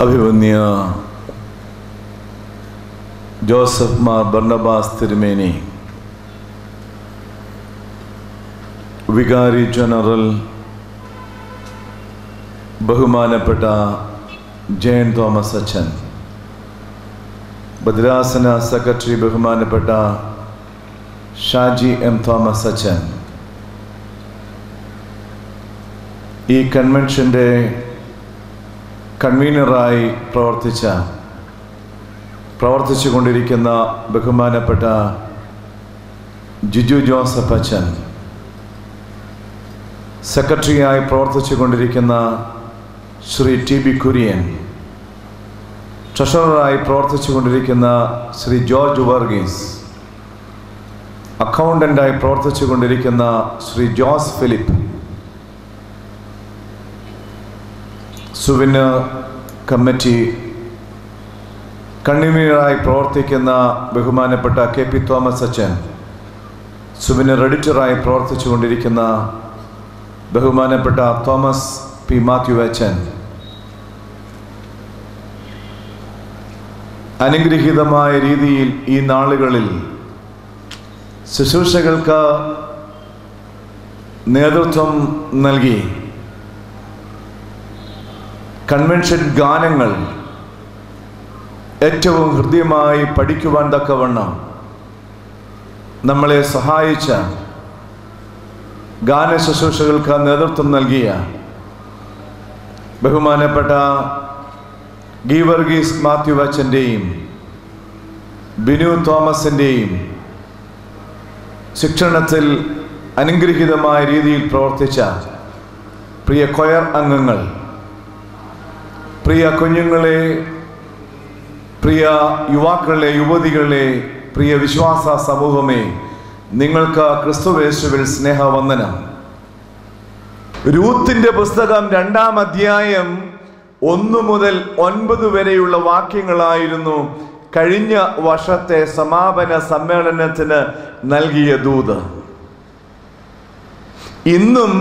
അഭിവന്യ Joseph Mar Barnabas തിരുമേനി, വികാരി ജനറൽ ബഹുമാനപ്പെട്ട ജയൻ തോമസ് അച്ഛൻ, ഭദ്രാസന സെക്രട്ടറി ബഹുമാനപ്പെട്ട ഷാജി എം തോമസ് അച്ഛൻ, ഈ കൺവെൻഷൻ്റെ കൺവീനറായി പ്രവർത്തിച്ചു കൊണ്ടിരിക്കുന്ന ബഹുമാനപ്പെട്ട ജിജു ജോസഫ് അച്ഛൻ, സെക്രട്ടറിയായി പ്രവർത്തിച്ചു കൊണ്ടിരിക്കുന്ന ശ്രീ ടി ബി കുര്യൻ, ട്രഷററായി പ്രവർത്തിച്ചു കൊണ്ടിരിക്കുന്ന ശ്രീ ജോർജ് വർഗീസ്, അക്കൗണ്ടൻ്റായി പ്രവർത്തിച്ചു കൊണ്ടിരിക്കുന്ന ശ്രീ ജോസ് ഫിലിപ്പ്, സുവിന് കമ്മിറ്റി കൺവീനറായി പ്രവർത്തിക്കുന്ന ബഹുമാനപ്പെട്ട കെ പി തോമസ് അച്ഛൻ, സുവിന് എഡിറ്ററായി പ്രവർത്തിച്ചു കൊണ്ടിരിക്കുന്ന ബഹുമാനപ്പെട്ട തോമസ് പി മാത്യു അച്ഛൻ, അനുഗ്രഹീതമായ രീതിയിൽ ഈ നാളുകളിൽ ശുശ്രൂഷകൾക്ക് നേതൃത്വം നൽകി കൺവെൻഷൻ ഗാനങ്ങൾ ഏറ്റവും ഹൃദ്യമായി പഠിക്കുവാൻ തക്കവണ്ണം നമ്മളെ സഹായിച്ച ഗാന ശുശ്രൂഷകൾക്ക് നേതൃത്വം നൽകിയ ബഹുമാനപ്പെട്ട ഗീവർഗീസ് മാത്യു അച്ഛൻ്റെയും ബിനു തോമസിൻ്റെയും ശിക്ഷണത്തിൽ അനുഗ്രഹീതമായ രീതിയിൽ പ്രവർത്തിച്ച പ്രിയ കൊയർ അംഗങ്ങൾ, പ്രിയ കുഞ്ഞുങ്ങളെ, പ്രിയ യുവാക്കളെ, യുവതികളെ, പ്രിയ വിശ്വാസ സമൂഹമേ, നിങ്ങൾക്ക് ക്രിസ്തുയേശുവിൽ സ്നേഹവന്ദനം. രൂത്തിന്റെ പുസ്തകം 2-ാം അധ്യായം 1 മുതൽ 9 വരെയുള്ള വാക്യങ്ങളായിരുന്നു കഴിഞ്ഞ വർഷത്തെ സമാപന സമ്മേളനത്തിന് നൽകിയ ദൂത്. ഇന്നും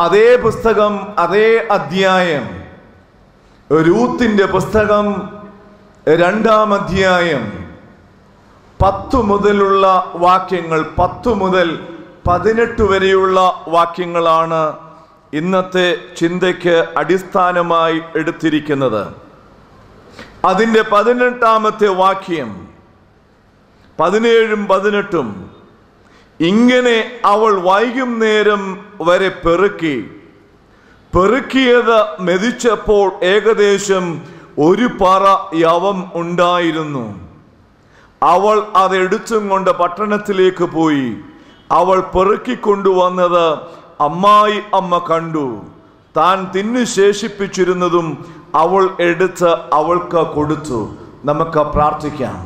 അതേ പുസ്തകം, അതേ അധ്യായം, രൂത്തിന്റെ പുസ്തകം 2-ാം അധ്യായം 10 മുതലുള്ള വാക്യങ്ങൾ, 10 മുതൽ 18 വരെയുള്ള വാക്യങ്ങളാണ് ഇന്നത്തെ ചിന്തയ്ക്ക് അടിസ്ഥാനമായി എടുത്തിരിക്കുന്നത്. അതിൻ്റെ 18-ാമത്തെ വാക്യം, 17-ഉം 18-ഉം, ഇങ്ങനെ അവൾ വൈകുന്നേരം വരെ പെറുക്കിയത് മെതിച്ചപ്പോൾ ഏകദേശം 1 പറ യവം ഉണ്ടായിരുന്നു. അവൾ അതെടുത്തും കൊണ്ട് പട്ടണത്തിലേക്ക് പോയി. അവൾ പെറുക്കിക്കൊണ്ടുവന്നത് അമ്മായി അമ്മ കണ്ടു. താൻ തിന്നു ശേഷിപ്പിച്ചിരുന്നതും അവൾ എടുത്ത് അവൾക്ക് കൊടുത്തു. നമുക്ക് പ്രാർത്ഥിക്കാം.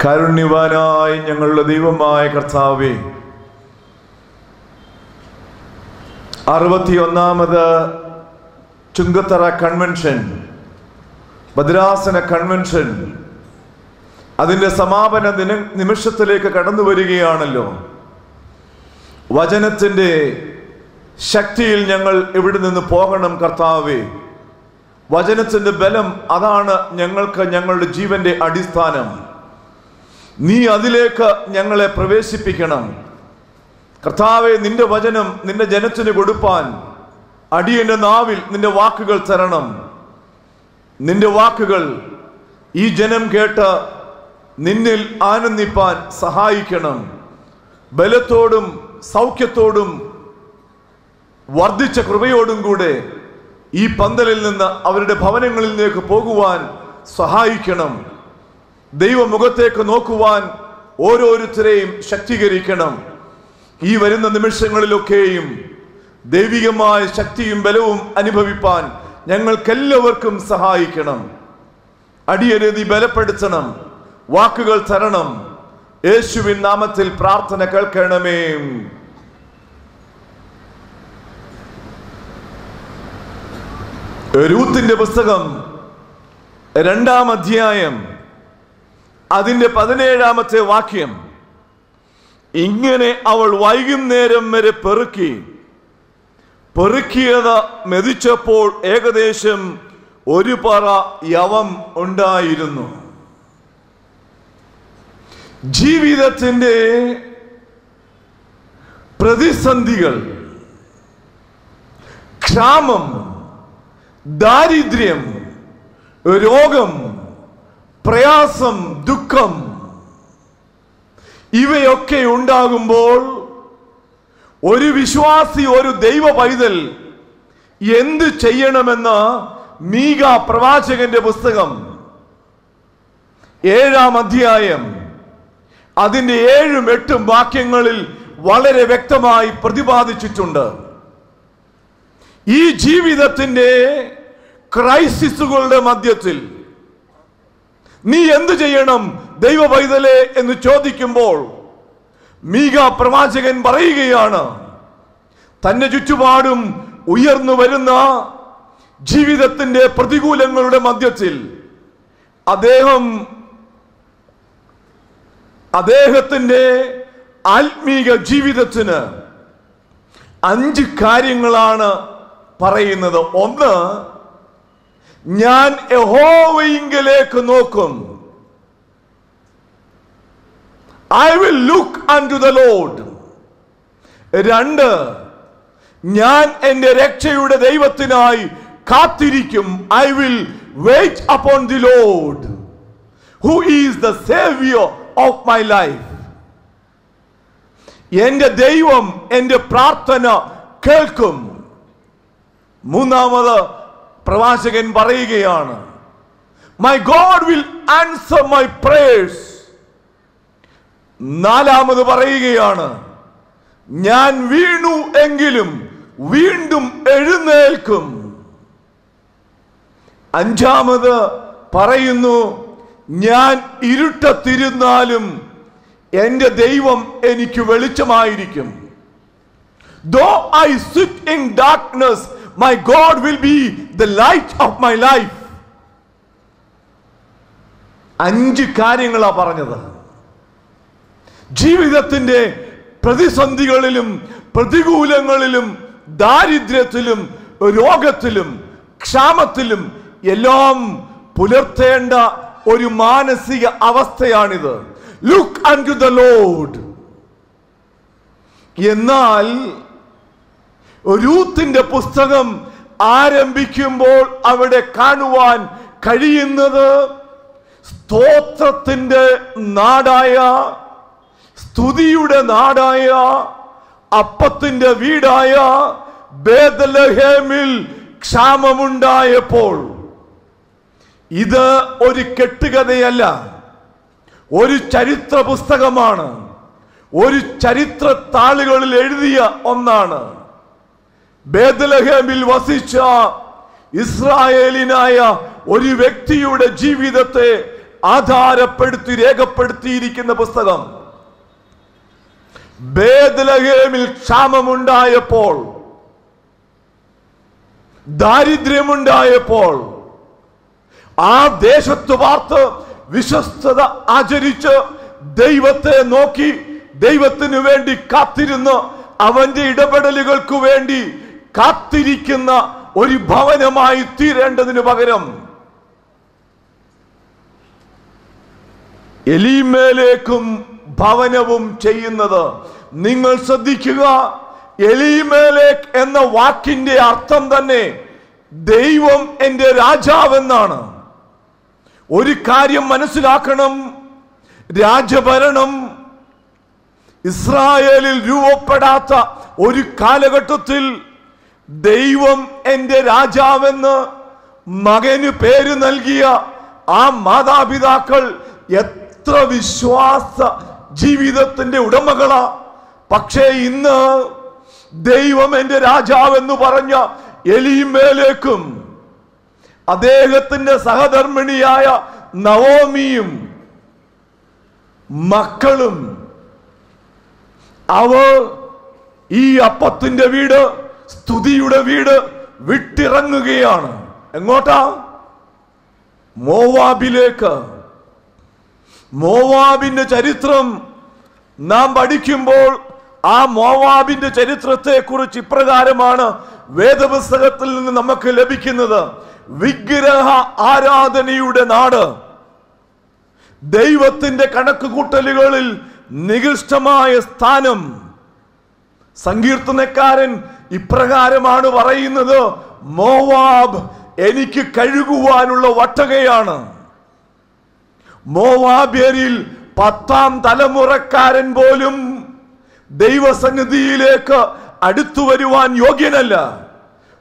കാരുണ്യവാനായ ഞങ്ങളുടെ ദൈവമായ കർത്താവേ, 61ാമത് ചുങ്കത്തറ കൺവെൻഷൻ, ഭദ്രാസന കൺവെൻഷൻ, അതിൻ്റെ സമാപന നിമിഷത്തിലേക്ക് കടന്നു വരികയാണല്ലോ. വചനത്തിൻ്റെ ശക്തിയിൽ ഞങ്ങൾ ഇവിടെ നിന്ന് പോകണം കർത്താവേ. വചനത്തിൻ്റെ ബലം, അതാണ് ഞങ്ങൾക്ക് ഞങ്ങളുടെ ജീവന്റെ അടിസ്ഥാനം. നീ അതിലേക്ക് ഞങ്ങളെ പ്രവേശിപ്പിക്കണം കർത്താവേ. നിന്റെ വചനം നിന്റെ ജനത്തിന് കൊടുപ്പാൻ അടിയന്റെ നാവിൽ നിന്റെ വാക്കുകൾ തരണം. നിന്റെ വാക്കുകൾ ഈ ജനം കേട്ട് നിന്നിൽ ആനന്ദിപ്പാൻ സഹായിക്കണം. ബലത്തോടും സൗഖ്യത്തോടും വർദ്ധിച്ച കൃപയോടും കൂടെ ഈ പന്തലിൽ നിന്ന് അവരുടെ ഭവനങ്ങളിലേക്ക് പോകുവാൻ സഹായിക്കണം. ദൈവമുഖത്തേക്ക് നോക്കുവാൻ ഓരോരുത്തരെയും ശക്തീകരിക്കണം. ഈ വരുന്ന നിമിഷങ്ങളിലൊക്കെയും ദൈവികമായ ശക്തിയും ബലവും അനുഭവിപ്പാൻ ഞങ്ങൾക്കെല്ലാവർക്കും സഹായിക്കണം. അടിയനെ നീ ബലപ്പെടുത്തണം, വാക്കുകൾ തരണം. യേശുവിൻ നാമത്തിൽ പ്രാർത്ഥന കേൾക്കണമേ. രൂത്തിന്റെ പുസ്തകം 2-ാം അധ്യായം അതിൻ്റെ 17-ാമത്തെ വാക്യം, ഇങ്ങനെ അവൾ വൈകുന്നേരം വരെ പെറുക്കിയത് മെതിച്ചപ്പോൾ ഏകദേശം 1 പറ യവം ഉണ്ടായിരുന്നു. ജീവിതത്തിൻ്റെ പ്രതിസന്ധികൾ, ക്ഷാമം, ദാരിദ്ര്യം, രോഗം, പ്രയാസം, ദുഃഖം ഇവയൊക്കെ ഉണ്ടാകുമ്പോൾ ഒരു വിശ്വാസി, ഒരു ദൈവ പൈതൽ എന്ത് ചെയ്യണമെന്ന് മീക പ്രവാചകന്റെ പുസ്തകം 7-ാം അധ്യായം അതിൻ്റെ 7-ഉം 8-ഉം വാക്യങ്ങളിൽ വളരെ വ്യക്തമായി പ്രതിപാദിച്ചിട്ടുണ്ട്. ഈ ജീവിതത്തിൻ്റെ ക്രൈസിസുകളുടെ മധ്യത്തിൽ നീ എന്തു ചെയ്യണം ദൈവ പൈതലേ എന്ന് ചോദിക്കുമ്പോൾ മീക പ്രവാചകൻ പറയുകയാണ്, തന്റെ ചുറ്റുപാടും ഉയർന്നു വരുന്ന ജീവിതത്തിന്റെ പ്രതികൂലങ്ങളുടെ മധ്യത്തിൽ അദ്ദേഹത്തിന്റെ ആത്മീക ജീവിതത്തിന് 5 കാര്യങ്ങളാണ് പറയുന്നത്. ഒന്ന്, ഞാൻ യഹോവയിങ്കലേക്ക് നോക്കും. I will look unto the Lord. 2, ഞാൻ എൻ്റെ രക്ഷയുടെ ദൈവത്തിനായി കാത്തിരിക്കും. I will wait upon the Lord, who is the savior of my life. എൻ്റെ ദൈവം എൻ്റെ പ്രാർത്ഥന കേൾക്കും. 3-ാമത് പ്രവാചകൻ പറയുകയാണ്, my God will answer my prayers. 4-ാമത് പറയുകയാണ്, ഞാൻ വീണു എങ്കിലും വീണ്ടും എഴുന്നേൽക്കും. 5-ാമത് പറയുന്നു, ഞാൻ ഇരുട്ടത്തിരുന്നാലും എൻ്റെ ദൈവം എനിക്ക് വെളിച്ചമായിരിക്കും. Though I sit in darkness, my God will be the light of my life. 5 കാര്യങ്ങളാ പറഞ്ഞത്. ജീവിതത്തിന്റെ പ്രതിസന്ധികളിലും പ്രതികൂലങ്ങളിലും ദാരിദ്ര്യത്തിലും രോഗത്തിലും ക്ഷാമത്തിലും എല്ലാം പുലർത്തേണ്ട ഒരു മാനസിക അവസ്ഥയാണിത്. Look unto the Lord. എന്നാൽ രൂത്തിന്റെ പുസ്തകം ആരംഭിക്കുമ്പോൾ അവിടെ കാണുവാൻ കഴിയുന്നത് സ്തോത്രത്തിന്റെ നാടായ, സ്തുതിയുടെ നാടായ, അപ്പത്തിന്റെ വീടായ ബേത്ലഹേമിൽ ക്ഷാമമുണ്ടായപ്പോൾ, ഇത് ഒരു കെട്ടുകഥയല്ല, ഒരു ചരിത്ര പുസ്തകമാണ്, ഒരു ചരിത്ര താളുകളിൽ എഴുതിയ ഒന്നാണ്. ബേത്ലഹേമിൽ വസിച്ച ഇസ്രായേലിനായ ഒരു വ്യക്തിയുടെ ജീവിതത്തെ ആധാരപ്പെടുത്തി രേഖപ്പെടുത്തിയിരിക്കുന്ന പുസ്തകം. ബേത്ലഹേമിൽ ക്ഷാമമുണ്ടായപ്പോൾ, ദാരിദ്ര്യമുണ്ടായപ്പോൾ, ആ ദേശത്ത് പാർത്ത് വിശ്വസ്തത ആചരിച്ച് ദൈവത്തെ നോക്കി ദൈവത്തിനു വേണ്ടി കാത്തിരുന്ന് അവന്റെ ഇടപെടലുകൾക്ക് വേണ്ടി കാത്തിരിക്കുന്ന ഒരു ഭവനമായി തീരേണ്ടതിനു പകരം എലീമേലേക്കും ഭവനവും ചെയ്യുന്നത്. നിങ്ങൾ ശ്രദ്ധിക്കുക, എലീമേലേക്ക് എന്ന വാക്കിന്റെ അർത്ഥം തന്നെ ദൈവം എൻ്റെ രാജാവെന്നാണ്. ഒരു കാര്യം മനസ്സിലാക്കണം, രാജഭരണം ഇസ്രായേലിൽ രൂപപ്പെടാത്ത ഒരു കാലഘട്ടത്തിൽ ദൈവം എൻ്റെ രാജാവെന്ന് മകന് പേര് നൽകിയ ആ മാതാപിതാക്കൾ എത്ര വിശ്വാസ ജീവിതത്തിന്റെ ഉടമകളാ. പക്ഷേ ഇന്ന് ദൈവം എൻ്റെ രാജാവെന്ന് പറഞ്ഞ എലീമേലേക്കും അദ്ദേഹത്തിന്റെ സഹധർമ്മിണിയായ നവോമിയും മക്കളും അവർ ഈ അപ്പത്തിന്റെ വീട്, സ്തുതിയുടെ വീട് വിട്ടിറങ്ങുകയാണ്. എങ്ങോട്ടാ? മോവാബിലേക്ക്. മോവാബിന്റെ ചരിത്രം നാം പഠിക്കുമ്പോൾ ആ മോവാബിന്റെ ചരിത്രത്തെ കുറിച്ച് ഇപ്രകാരമാണ് വേദപുസ്തകത്തിൽ നിന്ന് നമുക്ക് ലഭിക്കുന്നത്. വിഗ്രഹ ആരാധനയുടെ നാട്, ദൈവത്തിന്റെ കണക്കുകൂട്ടലുകളിൽ നികൃഷ്ടമായ സ്ഥാനം. സങ്കീർത്തനക്കാരൻ ഇപ്രകാരമാണ് പറയുന്നത്: മോവാബ് എനിക്ക് കഴുകുവാനുള്ള വട്ടകയാണ്. മോവാബ്യരിൽ 10ാം തലമുറക്കാരൻ പോലും ദൈവസന്നിധിയിലേക്ക് അടുത്തു വരുവാൻ യോഗ്യനല്ല.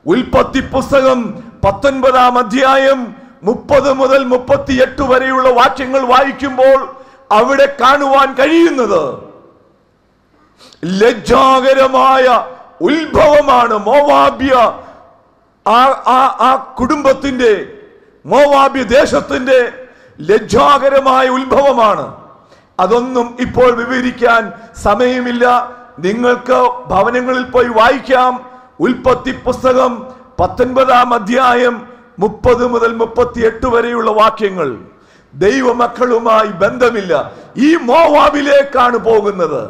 ഉൽപ്പത്തി പുസ്തകം 19-ാം അധ്യായം 30 മുതൽ 38 വരെയുള്ള വാക്യങ്ങൾ വായിക്കുമ്പോൾ അവിടെ കാണുവാൻ കഴിയുന്നത് ലജ്ജാകരമായ ഉത്ഭവമാണ്. മോവാബ്യ ആ കുടുംബത്തിന്റെ, മോവാബ്യ ദേശത്തിന്റെ ലജ്ജാകരമായ ഉത്ഭവമാണ്. അതൊന്നും ഇപ്പോൾ വിവരിക്കാൻ സമയമില്ല. നിങ്ങൾക്ക് ഭവനങ്ങളിൽ പോയി വായിക്കാം. ഉൽപ്പത്തി പുസ്തകം 19-ാം അധ്യായം 30 മുതൽ 38 വരെയുള്ള വാക്യങ്ങൾ. ദൈവമക്കളുമായി ബന്ധമില്ല, ഈ മോവാബിലേക്കാണ് പോകുന്നത്.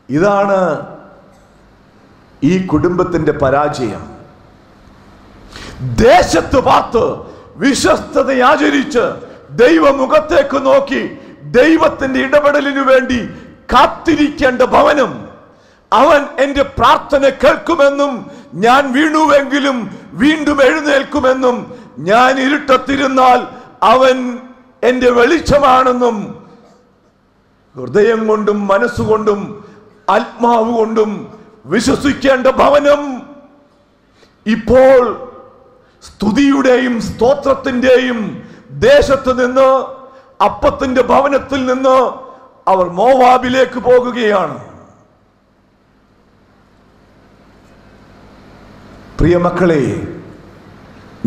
ഇതാണ് ഈ കുടുംബത്തിന്റെ പരാജയം. ദേശത്ത് പാർത്ത് വിശ്വസ്തത ആചരിച്ച് ദൈവമുഖത്തേക്ക് നോക്കി ദൈവത്തിന്റെ ഇടപെടലിനു വേണ്ടി കാത്തിരിക്കേണ്ട ഭവനം. അവൻ എന്റെ പ്രാർത്ഥന കേൾക്കുമെന്നും ഞാൻ വീണുവെങ്കിലും വീണ്ടും എഴുന്നേൽക്കുമെന്നും ഞാൻ ഇരുട്ടത്തിരുന്നാൽ അവൻ എന്റെ വെളിച്ചമാണെന്നും ഹൃദയം കൊണ്ടും മനസ്സുകൊണ്ടും ആത്മാവ് കൊണ്ടും വിശ്വസിക്കേണ്ട ഭവനം ഇപ്പോൾ സ്തുതിയുടെയും സ്തോത്രത്തിന്റെയും ദേശത്ത് നിന്ന്, അപ്പത്തിന്റെ ഭവനത്തിൽ നിന്ന് അവർ മോവാബിലേക്ക് പോകുകയാണ്. പ്രിയമക്കളെ,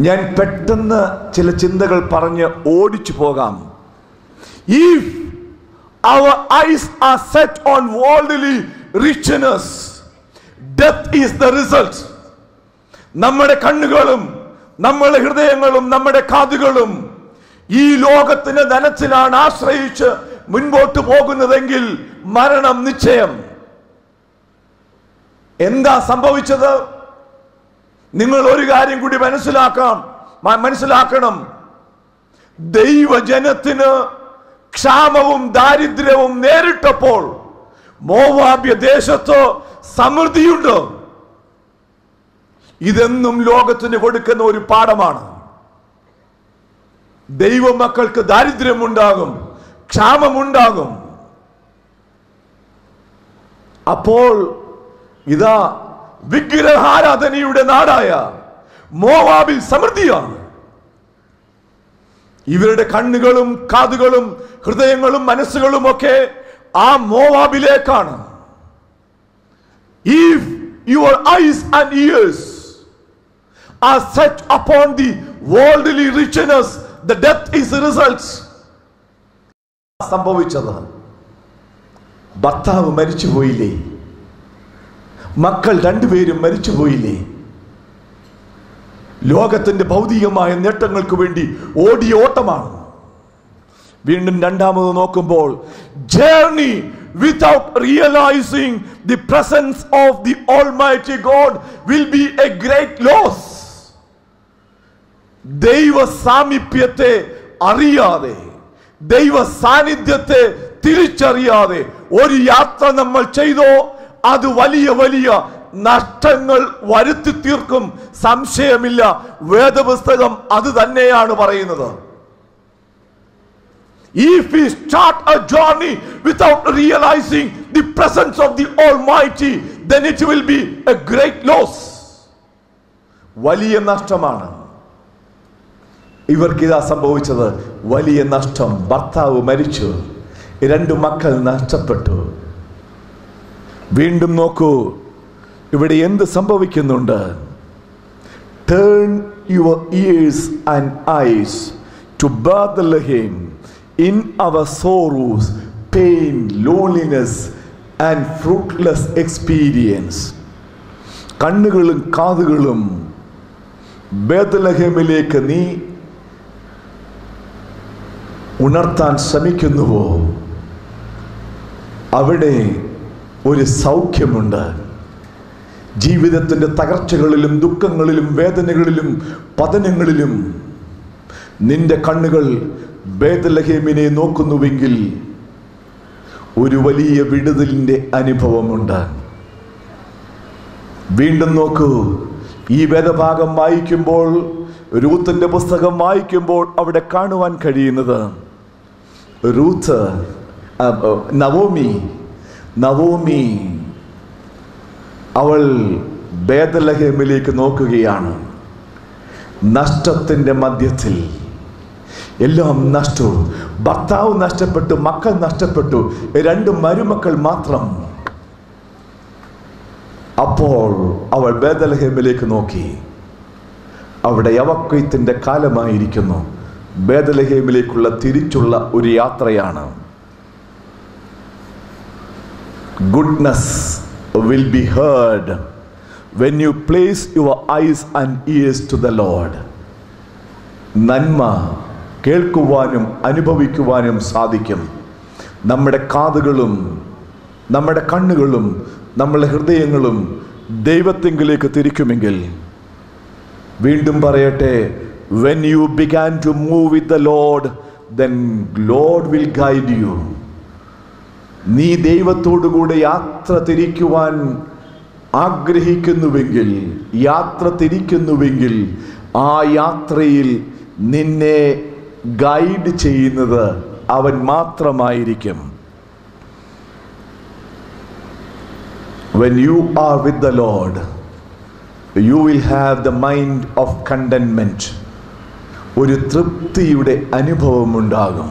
ഞാൻ പെട്ടെന്ന് ചില ചിന്തകൾ പറഞ്ഞ് ഓടിച്ചു പോകാം. If our eyes are set on worldly richness, death is the result. നമ്മുടെ കണ്ണുകളും നമ്മുടെ ഹൃദയങ്ങളും നമ്മുടെ കാതുകളും ഈ ലോകത്തിന്റെ ധനത്തിലാണ് ആശ്രയിച്ച് മുൻപോട്ട് പോകുന്നതെങ്കിൽ മരണം നിശ്ചയം. എന്താ സംഭവിച്ചത്? നിങ്ങൾ ഒരു കാര്യം കൂടി മനസ്സിലാക്കണം. ദൈവജനത്തിന് ക്ഷാമവും ദാരിദ്ര്യവും നേരിട്ടപ്പോൾ മോവാബ്യ ദേശത്ത് സമൃദ്ധിയുണ്ട്. ഇതെന്നും ലോകത്തിന് കൊടുക്കുന്ന ഒരു പാഠമാണ്. ദൈവമക്കൾക്ക് ദാരിദ്ര്യമുണ്ടാകും, ക്ഷാമമുണ്ടാകും. അപ്പോൾ ഇതാ വിഗ്രഹാരാധനയുടെ നാടായ മോവാബിൽ സമൃദ്ധിയാണ്. ഇവരുടെ കണ്ണുകളും കാതുകളും ഹൃദയങ്ങളും മനസ്സുകളും ഒക്കെ ആ മോവാബിലേക്കാണ്. If your eyes and ears are set upon the worldly richness, the death is the results. സംഭവിച്ചത്, ഭർത്താവ് മരിച്ചുപോയില്ലേ, മക്കൾ രണ്ടുപേരും മരിച്ചുപോയില്ലേ, ലോകത്തിന്റെ ഭൗതികമായ നേട്ടങ്ങൾക്ക് വേണ്ടി ഓടിയ ഓട്ടമാണ്. വീണ്ടും രണ്ടാമത് നോക്കുമ്പോൾ journey without realizing the presence of the Almighty God will be a great loss. ദൈവ സാമീപ്യത്തെ അറിയാതെ, ദൈവ സാന്നിധ്യത്തെ തിരിച്ചറിയാതെ ഒരു യാത്ര നമ്മൾ ചെയ്തോ അത് വലിയ വലിയ നഷ്ടങ്ങൾ വരുത്തി തീർക്കും, സംശയമില്ല. വേദപുസ്തകം അത് തന്നെയാണ് പറയുന്നത്. If we start a journey without realizing the presence of the Almighty, then it will be a great loss. വലിയ നഷ്ടമാണ്. ഇവർക്കിതാ സംഭവിച്ചത് വലിയ നഷ്ടം. ഭർത്താവ് മരിച്ചു, 2 മക്കൾ നഷ്ടപ്പെട്ടു. വീണ്ടും നോക്കൂ, ഇവിടെ എന്ത് സംഭവിക്കുന്നുണ്ട്? Turn your ears and eyes to Bethlehem. In our sorrows, pain, loneliness and fruitless experience. കണ്ണുകളും കാതുകളും ബേത്ലഹേമിലേക്ക് നീ ഉണർത്താൻ ശ്രമിക്കുന്നുവോ? അവിടെ ഒരു സൗഖ്യമുണ്ട്. ജീവിതത്തിൻ്റെ തകർച്ചകളിലും ദുഃഖങ്ങളിലും വേദനകളിലും പതനങ്ങളിലും നിന്റെ കണ്ണുകൾ ബേത്ലഹേമിനെ നോക്കുന്നുവെങ്കിൽ ഒരു വലിയ വിടുതലിൻ്റെ അനുഭവമുണ്ട്. വീണ്ടും നോക്കൂ, ഈ വേദഭാഗം വായിക്കുമ്പോൾ, രൂത്തിന്റെ പുസ്തകം വായിക്കുമ്പോൾ അവിടെ കാണുവാൻ കഴിയുന്നത് രൂത്ത് നവോമി അവൾ ബേത്ലഹേമിലേക്ക് നോക്കുകയാണ്. നഷ്ടത്തിൻ്റെ മധ്യത്തിൽ എല്ലാം നഷ്ടവും, ഭർത്താവ് നഷ്ടപ്പെട്ടു, മക്കൾ നഷ്ടപ്പെട്ടു, 2 മരുമക്കൾ മാത്രം. അപ്പോൾ അവൾ ബേത്ലഹേമിലേക്ക് നോക്കി. അവിടെ യവക്കൊയ്ത്തിന്റെ കാലമായിരിക്കുന്നു. ബേത്ലഹേമിലേക്കുള്ള തിരിച്ചുള്ള ഒരു യാത്രയാണ്. Goodness will be heard when you place your eyes and ears to the Lord. നന്മ കേൾക്കുവാനും അനുഭവിക്കുവാനും സാധിക്കും. നമ്മുടെ കാതുകളും നമ്മുടെ കണ്ണുകളും നമ്മുടെ ഹൃദയങ്ങളും ദൈവത്തെങ്കിലേക്ക് തിരിക്കുമെങ്കിൽ, വീണ്ടും പറയട്ടെ, when you began to move with the Lord, then Lord will guide you. നീ ദൈവത്തോടുകൂടെ യാത്ര തിരിക്കുവാൻ ആഗ്രഹിക്കുന്നുവെങ്കിൽ, യാത്ര തിരിക്കുന്നുവെങ്കിൽ, ആ യാത്രയിൽ നിന്നെ ഗൈഡ് ചെയ്യുന്നത് അവൻ മാത്രമായിരിക്കും. When you are with the Lord, you will have the mind of contentment. ഒരു തൃപ്തിയുടെ അനുഭവമുണ്ടാകും.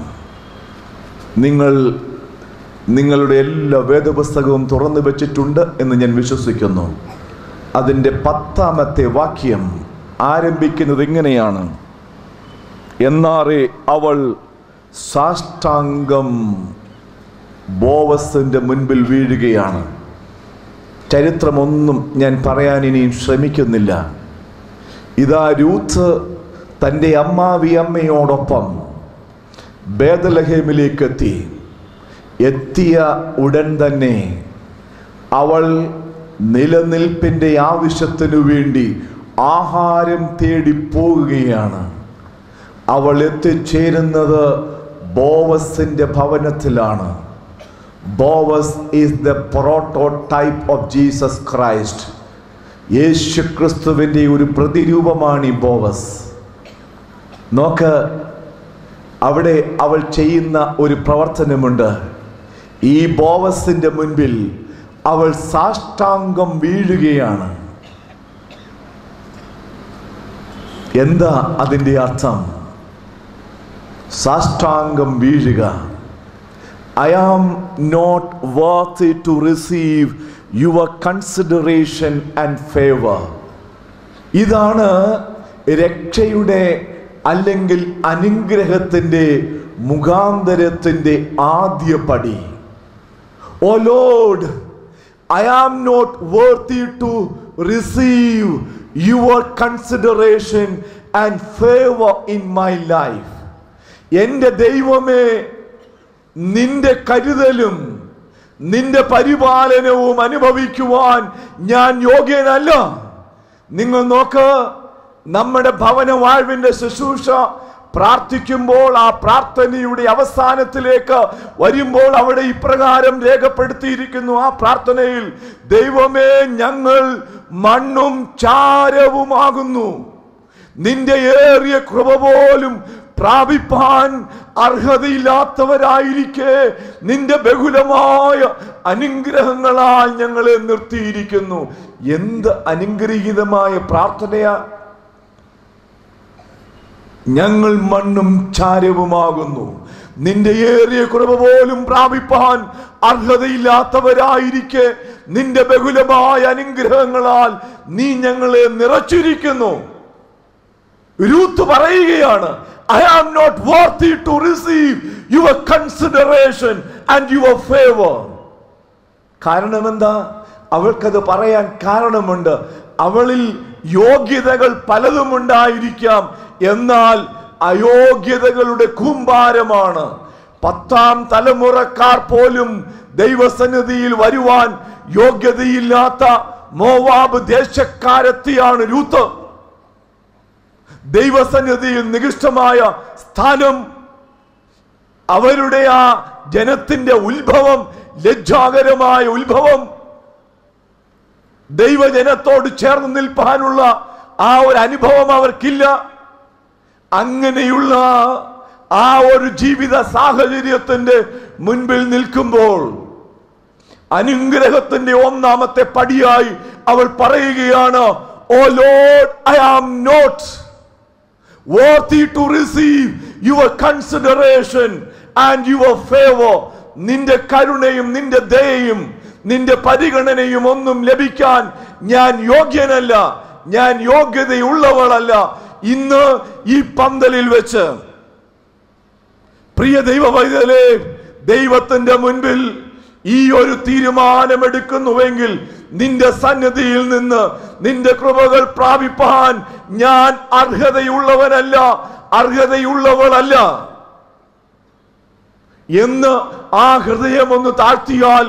നിങ്ങളുടെ എല്ലാ വേദപുസ്തകവും തുറന്നു വെച്ചിട്ടുണ്ട് എന്ന് ഞാൻ വിശ്വസിക്കുന്നു. അതിൻ്റെ 10ാമത്തെ വാക്യം ആരംഭിക്കുന്നത് ഇങ്ങനെയാണ്: എന്നാറെ അവൾ സാഷ്ടാംഗം ബോവസിന്റെ മുൻപിൽ വീഴുകയാണ്. ചരിത്രമൊന്നും ഞാൻ പറയാൻ ഇനിയും ശ്രമിക്കുന്നില്ല. ഇതാ രൂത്ത് തൻ്റെ അമ്മാവിയമ്മയോടൊപ്പം ബേത്ലഹേമിലേക്ക് എത്തിയ ഉടൻ തന്നെ അവൾ നിലനിൽപ്പിൻ്റെ ആവശ്യത്തിനു വേണ്ടി ആഹാരം തേടി പോകുകയാണ്. അവൾ എത്തിച്ചേരുന്നത് ബോവസിന്റെ ഭവനത്തിലാണ്. Boaz is the prototype of Jesus Christ. യേശു ക്രിസ്തുവിൻ്റെ ഒരു പ്രതിരൂപമാണ് ഈ ബോവസ്. നോക്ക്, അവിടെ അവൾ ചെയ്യുന്ന ഒരു പ്രവർത്തനമുണ്ട്. ഈ ബോവസിന്റെ മുൻപിൽ അവൾ സാഷ്ടാംഗം വീഴുകയാണ്. എന്താ അതിൻ്റെ അർത്ഥം? സാഷ്ടാംഗം വീഴുക. I am not worthy to receive your consideration and favor. ഇതാണ് രക്ഷയുടെ അല്ലെങ്കിൽ അനുഗ്രഹത്തിൻ്റെ മുഖാന്തരത്തിൻ്റെ ആദ്യ പടി. ഓ Lord, I am not worthy to receive your consideration and favor in my life. എൻ്റെ ദൈവമേ, നിന്റെ കരുതലും നിന്റെ പരിപാലനവും അനുഭവിക്കുവാൻ ഞാൻ യോഗ്യനല്ല. നിങ്ങൾ നോക്ക്, നമ്മുടെ ഭവന വാഴ്വിന്റെ ശുശ്രൂഷ പ്രാർത്ഥിക്കുമ്പോൾ ആ പ്രാർത്ഥനയുടെ അവസാനത്തിലേക്ക് വരുമ്പോൾ അവിടെ ഇപ്രകാരം രേഖപ്പെടുത്തിയിരിക്കുന്നു. ആ പ്രാർത്ഥനയിൽ, ദൈവമേ, ഞങ്ങൾ മണ്ണും ചാരവുമാകുന്നു, നിന്റെ ഏറിയ കൃപ പോലും പ്രാപിപ്പാൻ അർഹതയില്ലാത്തവരായിരിക്കെ നിന്റെ ബഹുലമായ അനുഗ്രഹങ്ങളാൽ ഞങ്ങളെ നിർത്തിയിരിക്കുന്നു. എന്ത് അനുഗ്രഹീതമായ പ്രാർത്ഥനയാ! ഞങ്ങൾ മണ്ണും ചാരവുമാകുന്നു, നിന്റെ ഏറിയ കൃപ പോലും പ്രാപിപ്പാൻ അർഹതയില്ലാത്തവരായിരിക്കെ നിന്റെ ബഹുലമായ അനുഗ്രഹങ്ങളാൽ നീ ഞങ്ങളെ നിറച്ചിരിക്കുന്നു. രൂത്ത് പറയുകയാണ്, I am not worthy to receive your consideration and your favor. കാരണം എന്താ? അവൾക്കത് പറയാൻ കാരണമുണ്ട്. അവളിൽ യോഗ്യതകൾ പലതും ഉണ്ടായിരിക്കാം, എന്നാൽ അയോഗ്യതകളുടെ കൂമ്പാരമാണ്, 10ാം തലമുറക്കാർ പോലും ദൈവസന്നിധിയിൽ വരുവാൻ യോഗ്യതയില്ലാത്ത മോവാബ് ദേശക്കാരെത്തിയാണ് രൂത്ത്. ദൈവസന്നിധിയിൽ നികൃഷ്ടമായ സ്ഥാനം, അവരുടെ ആ ജനത്തിന്റെ ഉത്ഭവം, ലജ്ജാകരമായ ഉത്ഭവം, ദൈവജനത്തോട് ചേർന്ന് നിൽപ്പാനുള്ള ആ ഒരു അനുഭവം അവർക്കില്ല. അങ്ങനെയുള്ള ആ ഒരു ജീവിത സാഹചര്യത്തിന്റെ മുൻപിൽ നിൽക്കുമ്പോൾ അനുഗ്രഹത്തിന്റെ 1ാമത്തെ പടിയായി അവൾ പറയുകയാണ്, O Lord, I am not worthy to receive your consideration and your favor. നിന്റെ കരുണയും നിന്റെ ദയയും നിന്റെ പരിഗണനയും ഒന്നും ലഭിക്കാൻ ഞാൻ യോഗ്യനല്ല, ഞാൻ യോഗ്യതയുള്ളവളല്ല. ഇന്ന് ഈ പന്തലിൽ വെച്ച് പ്രിയ ദൈവവൈതലേ, ദൈവത്തിന്റെ മുൻപിൽ ഈ ഒരു തീരുമാനമെടുക്കുന്നുവെങ്കിൽ നിന്റെ സന്നിധിയിൽ നിന്ന് നിന്റെ കൃപകൾ പ്രാപിപ്പാൻ ഞാൻ അർഹതയുള്ളവനല്ല, അർഹതയുള്ളവളല്ല എന്ന് ആ ഹൃദയം ഒന്ന് താഴ്ത്തിയാൽ,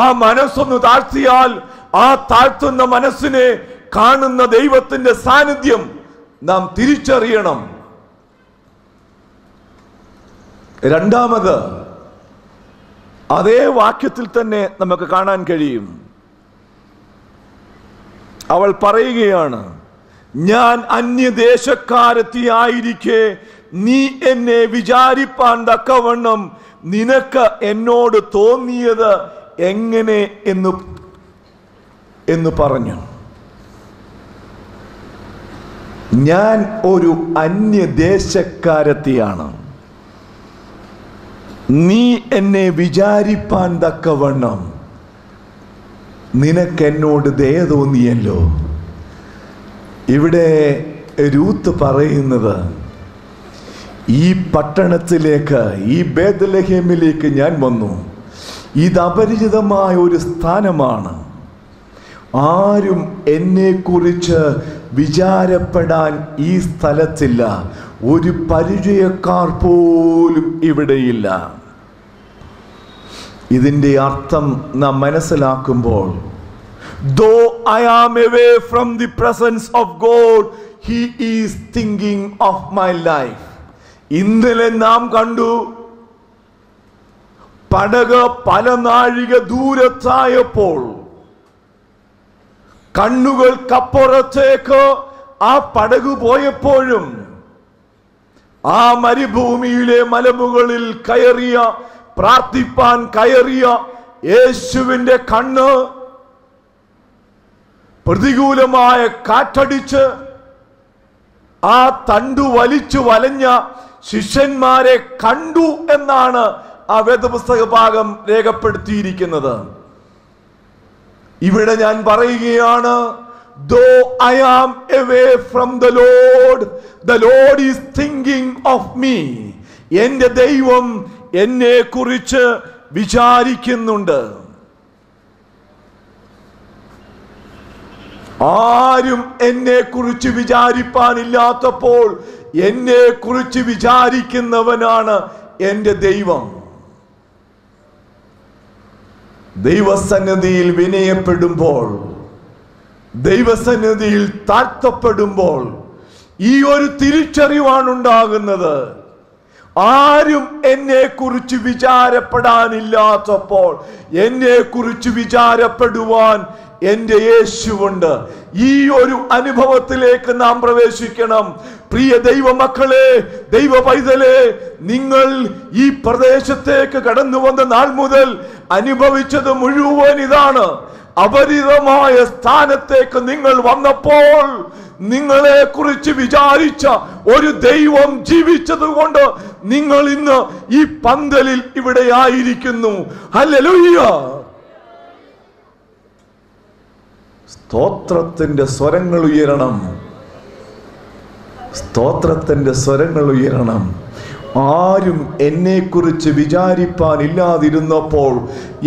ആ മനസ്സൊന്ന് താഴ്ത്തിയാൽ, ആ താഴ്ത്തുന്ന മനസ്സിനെ കാണുന്ന ദൈവത്തിന്റെ സാന്നിധ്യം നാം തിരിച്ചറിയണം. രണ്ടാമത് അതേ വാക്യത്തിൽ തന്നെ നമുക്ക് കാണാൻ കഴിയും. അവൾ പറയുകയാണ്, ഞാൻ അന്യദേശക്കാരത്തിയായിരിക്കെ നീ എന്നെ വിചാരിപ്പാൻ തക്കവണ്ണം നിനക്ക് എന്നോട് തോന്നിയത് എങ്ങനെ എന്ന് പറഞ്ഞു. ഞാൻ ഒരു അന്യദേശക്കാരത്തിയാണ്, നീ എന്നെ വിചാരിപ്പാൻ തക്കവണ്ണം നിനക്കെന്നോട് ദയ തോന്നിയല്ലോ. ഇവിടെ രൂത്ത് പറയുന്നത്, ഈ പട്ടണത്തിലേക്ക്, ഈ ബേത്ലഹേമിലേക്ക് ഞാൻ വന്നു. ഇത് അപരിചിതമായ ഒരു സ്ഥാനമാണ്. ആരും എന്നെക്കുറിച്ച് വിചാരപ്പെടാൻ ഈ സ്ഥലത്തില്ല. ഒരു പരിചയക്കാർ പോലും ഇവിടെയില്ല. ഇതിൻ്റെ അർത്ഥം നാം മനസ്സിലാക്കുമ്പോൾ, though I am away from the presence of God, He is thinking of my life. ഇന്നലെ നാം കണ്ടു, പടക് പല നാഴിക ദൂരത്തായപ്പോൾ കണ്ണുകൾക്കപ്പുറത്തേക്ക് ആ പടക് പോയപ്പോഴും ആ മരുഭൂമിയിലെ മലമുകളിൽ കയറിയ, പ്രാർത്ഥിപ്പാൻ കയറിയ യേശുവിന്റെ കണ്ണ് പ്രതികൂലമായ കാറ്റടിച്ച് ആ തണ്ടു വലിച്ചു വലഞ്ഞ ശിഷ്യന്മാരെ കണ്ടു എന്നാണ് ആ വേദപുസ്തക ഭാഗം രേഖപ്പെടുത്തിയിരിക്കുന്നത്. ഇവിടെ ഞാൻ പറയുകയാണ്, though I am away from the Lord is thinking of me. എന്റെ ദൈവം എന്നെ കുറിച്ച് വിചാരിക്കുന്നുണ്ട്. ആരും എന്നെ കുറിച്ച് വിചാരിപ്പാനില്ലാത്തപ്പോൾ എന്നെ കുറിച്ച് വിചാരിക്കുന്നവനാണ് എന്റെ ദൈവം. ദൈവസന്നിധിയിൽ വിനയപ്പെടുമ്പോൾ, ദൈവസന്നിധിയിൽ താഴ്ത്തപ്പെടുമ്പോൾ ഈ ഒരു തിരിച്ചറിവാണ് ഉണ്ടാകുന്നത്. ആരും എന്നെ കുറിച്ച് വിചാരപ്പെടാനില്ലാത്തപ്പോൾ എന്നെ കുറിച്ച് വിചാരപ്പെടുവാൻ എന്റെ യേശുവുണ്ട്. ഈ ഒരു അനുഭവത്തിലേക്ക് നാം പ്രവേശിക്കണം. പ്രിയ ദൈവമക്കളെ, ദൈവ പൈതലേ, നിങ്ങൾ ഈ പ്രദേശത്തേക്ക് കടന്നു വന്ന നാൾ മുതൽ അനുഭവിച്ചത് മുഴുവൻ ഇതാണ്. അപരിതമായ സ്ഥാനത്തേക്ക് നിങ്ങൾ വന്നപ്പോൾ നിങ്ങളെ കുറിച്ച് വിചാരിച്ച ഒരു ദൈവം ജീവിച്ചത് കൊണ്ട് നിങ്ങൾ ഇന്ന് ഈ പന്തലിൽ ഇവിടെ ആയിരിക്കുന്നു. ഹല്ലേലൂയ! സ്തോത്രത്തിന്റെ സ്വരങ്ങൾ ഉയരണം, സ്തോത്രത്തിന്റെ സ്വരങ്ങൾ ഉയരണം. ആരും എന്നെക്കുറിച്ച് വിചാരിപ്പാനില്ലാതിരുന്നപ്പോൾ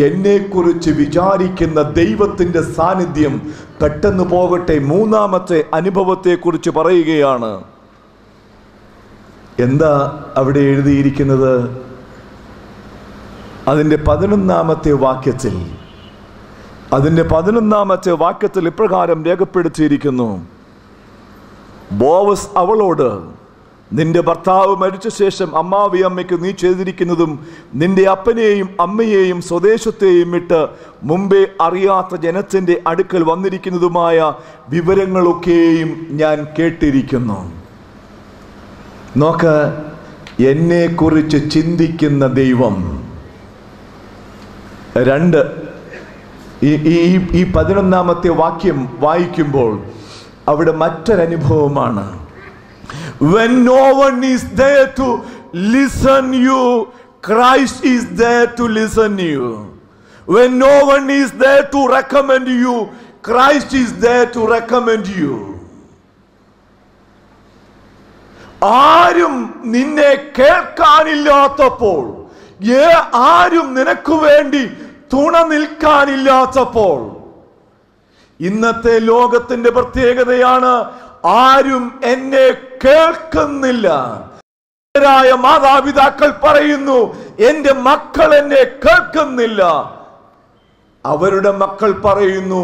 എന്നെക്കുറിച്ച് വിചാരിക്കുന്ന ദൈവത്തിന്റെ സാന്നിധ്യം പെട്ടെന്ന് പോകട്ടെ. മൂന്നാമത്തെ അനുഭവത്തെക്കുറിച്ച് പറയുകയാണ്. എന്താ അവിടെ എഴുതിയിരിക്കുന്നത്? അതിൻ്റെ 11-ാമത്തെ വാക്യത്തിൽ ഇപ്രകാരം രേഖപ്പെടുത്തിയിരിക്കുന്നു: ബോവസ് അവളോട്, നിന്റെ ഭർത്താവ് മരിച്ച ശേഷം അമ്മാവി അമ്മയ്ക്ക് നീ ചെയ്തിരിക്കുന്നതും നിന്റെ അപ്പനെയും അമ്മയെയും സ്വദേശത്തെയും വിട്ട് മുമ്പേ അറിയാത്ത ജനത്തിൻ്റെ അടുക്കൽ വന്നിരിക്കുന്നതുമായ വിവരങ്ങളൊക്കെയും ഞാൻ കേട്ടിരിക്കുന്നു. നോക്ക്, എന്നെക്കുറിച്ച് ചിന്തിക്കുന്ന ദൈവം. 2, ഈ 11-ാമത്തെ വാക്യം വായിക്കുമ്പോൾ അവിടെ മറ്റൊരനുഭവമാണ്. When no one is there to listen you, Christ is there to listen you. When no one is there to recommend you, Christ is there to recommend you. ആരും നിന്നെ കേൾക്കാനില്ലാത്തപ്പോൾ, ആരും നിനക്ക് വേണ്ടി തുണ നിൽക്കാനില്ലാത്തപ്പോൾ, ഇന്നത്തെ ലോകത്തിന്റെ പ്രത്യേകതയാണ് ആരും എന്നെ കേൾക്കുന്നില്ല. മാതാപിതാക്കൾ പറയുന്നു, എന്റെ മക്കൾ എന്നെ കേൾക്കുന്നില്ല. അവരുടെ മക്കൾ പറയുന്നു,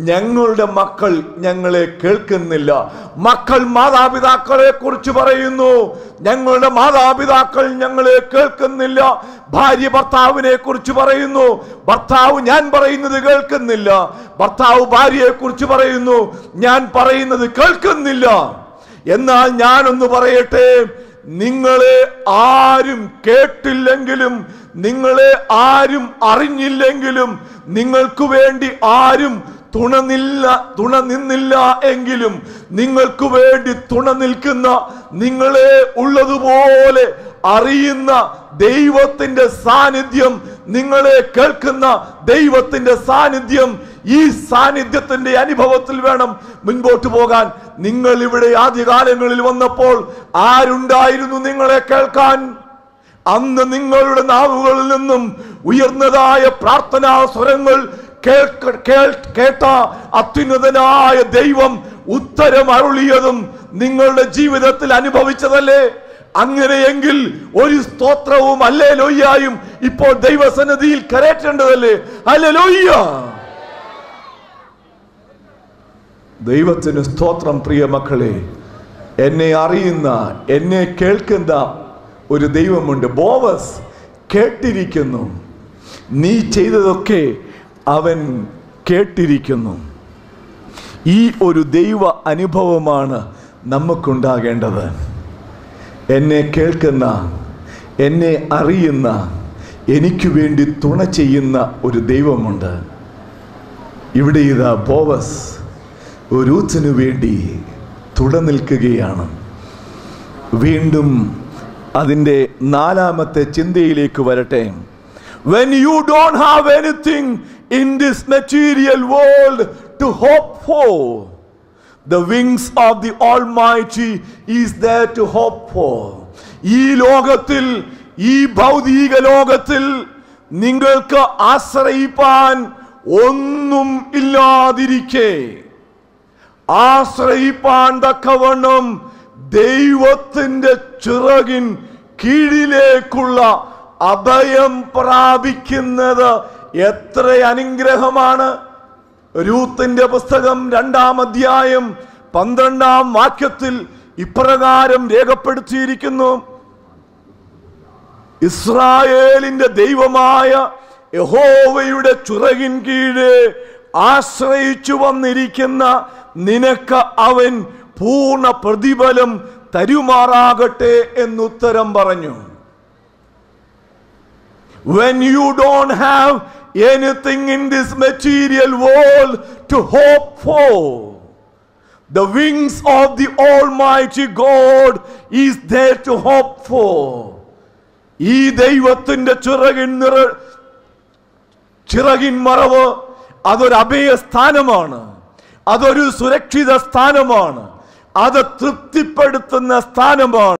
ഞങ്ങളുടെ മക്കൾ ഞങ്ങളെ കേൾക്കുന്നില്ല. മക്കൾ മാതാപിതാക്കളെ കുറിച്ച് പറയുന്നു, ഞങ്ങളുടെ മാതാപിതാക്കൾ ഞങ്ങളെ കേൾക്കുന്നില്ല. ഭാര്യ ഭർത്താവിനെ കുറിച്ച് പറയുന്നു, ഭർത്താവ് ഞാൻ പറയുന്നത് കേൾക്കുന്നില്ല. ഭർത്താവ് ഭാര്യയെ കുറിച്ച് പറയുന്നു, ഞാൻ പറയുന്നത് കേൾക്കുന്നില്ല. എന്നാൽ ഞാനൊന്ന് പറയട്ടെ, നിങ്ങളെ ആരും കേട്ടില്ലെങ്കിലും, നിങ്ങളെ ആരും അറിഞ്ഞില്ലെങ്കിലും, നിങ്ങൾക്ക് വേണ്ടി ആരും തുണ നിന്നില്ല എങ്കിലും, നിങ്ങൾക്ക് വേണ്ടി തുണ നിൽക്കുന്ന, നിങ്ങളെ ഉള്ളതുപോലെ അറിയുന്ന ദൈവത്തിന്റെ സാന്നിധ്യം, നിങ്ങളെ കേൾക്കുന്ന ദൈവത്തിന്റെ സാന്നിധ്യം, ഈ സാന്നിധ്യത്തിന്റെ അനുഭവത്തിൽ വേണം മുൻപോട്ട് പോകാൻ. നിങ്ങൾ ഇവിടെ ആദ്യകാലങ്ങളിൽ വന്നപ്പോൾ ആരുണ്ടായിരുന്നു നിങ്ങളെ കേൾക്കാൻ? അന്ന് നിങ്ങളുടെ നാവുകളിൽ നിന്നും ഉയർന്നതായ പ്രാർത്ഥനാ സ്വരങ്ങൾ കേട്ട അത്യുന്നതനായ ദൈവം ഉത്തരം അരുളിയതും നിങ്ങളുടെ ജീവിതത്തിൽ അനുഭവിച്ചതല്ലേ? അങ്ങനെയെങ്കിൽ ഒരു സ്തോത്രവും ഹല്ലേലൂയയും ഇപ്പോൾ ദൈവസന്നിധിയിൽ കരേറ്റേണ്ടതല്ലേ? ഹല്ലേലൂയ! ദൈവത്തിന് സ്തോത്രം. പ്രിയ മക്കളെ, എന്നെ അറിയുന്ന, എന്നെ കേൾക്കുന്ന ഒരു ദൈവമുണ്ട്. ബോവസ് കേട്ടിരിക്കുന്നു, നീ ചെയ്തതൊക്കെ അവൻ കേട്ടിരിക്കുന്നു. ഈ ഒരു ദൈവ അനുഭവമാണ് നമുക്കുണ്ടാകേണ്ടത്. എന്നെ കേൾക്കുന്ന, എന്നെ അറിയുന്ന, എനിക്ക് വേണ്ടി തുണ ചെയ്യുന്ന ഒരു ദൈവമുണ്ട്. ഇവിടെ ഇതാ ബോവസ് രൂത്തിനു വേണ്ടി തുട നിൽക്കുകയാണ്. വീണ്ടും അതിൻ്റെ 4-ാമത്തെ ചിന്തയിലേക്ക് വരട്ടെ. When you don't have anything in this material world to hope for, the wings of the Almighty is there to hope for. ഈ ലോകത്തിൽ, ഈ ഭൗതിക ലോകത്തിൽ നിങ്ങൾക്ക് ആശ്രയിപ്പാൻ ഒന്നും ഇല്ലാതിരിക്കെ, ആശ്രയിപ്പാൻ തക്കവണ്ണം ദൈവത്തിന്റെ ചിറകിൻ കീഴിലേക്കുള്ള അഭയം പ്രാപിക്കുന്നത് എത്ര അനുഗ്രഹമാണ്. രൂത്തിന്റെ പുസ്തകം 2-ാം അധ്യായം 12-ാം വാക്യത്തിൽ ഇപ്രകാരം രേഖപ്പെടുത്തിയിരിക്കുന്നു: ഇസ്രായേലിന്റെ ദൈവമായ യഹോവയുടെ ചിറകിൻ കീഴെ ആശ്രയിച്ചു വന്നിരിക്കുന്ന നിനക്ക് അവൻ പൂർണ്ണ പ്രതിഫലം തരുമാറാകട്ടെ എന്നുത്തരം പറഞ്ഞു. When you don't have anything in this material world to hope for, the wings of the Almighty God is there to hope for. ഈ ദൈവത്തിന്റെ ചിറകിൻ മറവ് അതൊരു അഭയസ്ഥാനമാണ്, അതൊരു സുരക്ഷിത സ്ഥാനമാണ്, അത് തൃപ്തിപ്പെടുത്തുന്ന സ്ഥാനമാണ്.